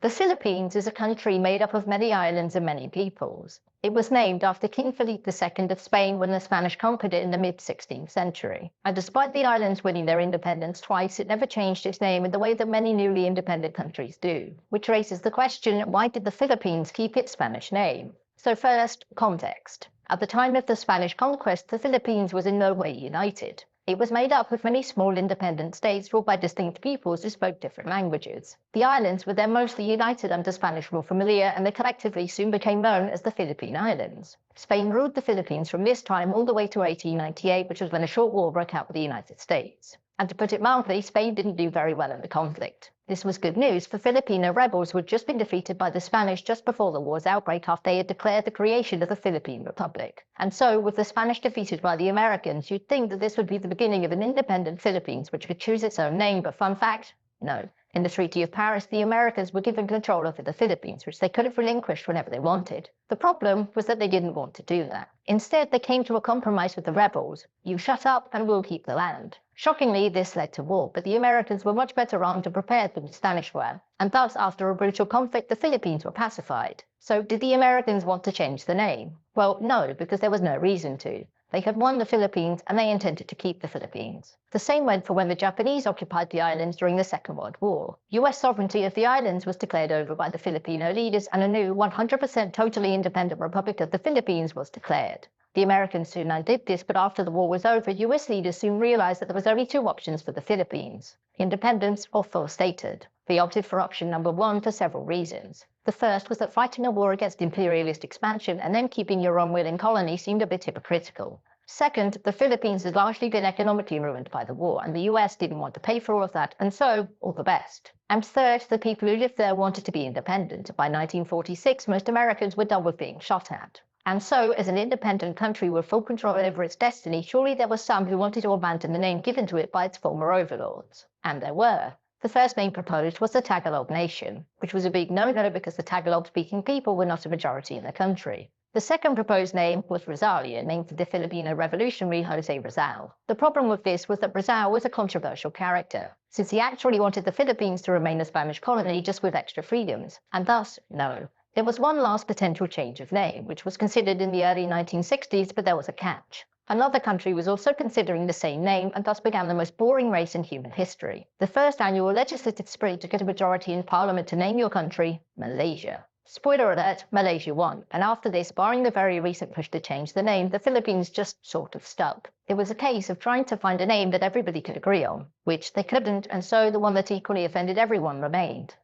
The Philippines is a country made up of many islands and many peoples. It was named after King Philip II of Spain when the Spanish conquered it in the mid-16th century. And despite the islands winning their independence twice, it never changed its name in the way that many newly independent countries do. Which raises the question, why did the Philippines keep its Spanish name? So first, context. At the time of the Spanish conquest, the Philippines was in no way united. It was made up of many small independent states ruled by distinct peoples who spoke different languages. The islands were then mostly united under Spanish rule familiar, and they collectively soon became known as the Philippine Islands. Spain ruled the Philippines from this time all the way to 1898, which was when a short war broke out with the United States. And to put it mildly, Spain didn't do very well in the conflict. This was good news for Filipino rebels who had just been defeated by the Spanish just before the war's outbreak after they had declared the creation of the Philippine Republic. And so, with the Spanish defeated by the Americans, you'd think that this would be the beginning of an independent Philippines which could choose its own name, but fun fact, no. In the Treaty of Paris, the Americans were given control over the Philippines, which they could have relinquished whenever they wanted. The problem was that they didn't want to do that. Instead, they came to a compromise with the rebels. You shut up and we'll keep the land. Shockingly, this led to war, but the Americans were much better armed and prepared than the Spanish were, and thus, after a brutal conflict, the Philippines were pacified. So, did the Americans want to change the name? Well, no, because there was no reason to. They had won the Philippines, and they intended to keep the Philippines. The same went for when the Japanese occupied the islands during the Second World War. US sovereignty of the islands was declared over by the Filipino leaders, and a new 100% totally independent Republic of the Philippines was declared. The Americans soon undid this, but after the war was over, US leaders soon realized that there was only two options for the Philippines: independence or full statehood. They opted for option number one for several reasons. The first was that fighting a war against imperialist expansion and then keeping your unwilling colony seemed a bit hypocritical. Second, the Philippines had largely been economically ruined by the war, and the US didn't want to pay for all of that, and so, all the best. And third, the people who lived there wanted to be independent. By 1946, most Americans were done with being shot at. And so, as an independent country with full control over its destiny, surely there were some who wanted to abandon the name given to it by its former overlords. And there were. The first name proposed was the Tagalog Nation, which was a big no-no because the Tagalog-speaking people were not a majority in the country. The second proposed name was Rosalia, named for the Filipino revolutionary Jose Rizal. The problem with this was that Rizal was a controversial character, since he actually wanted the Philippines to remain a Spanish colony just with extra freedoms, and thus, no. There was one last potential change of name, which was considered in the early 1960s, but there was a catch. Another country was also considering the same name, and thus began the most boring race in human history. The first annual legislative spree to get a majority in parliament to name your country, Malaysia. Spoiler alert, Malaysia won, and after this, barring the very recent push to change the name, the Philippines just sort of stuck. It was a case of trying to find a name that everybody could agree on, which they couldn't, and so the one that equally offended everyone remained.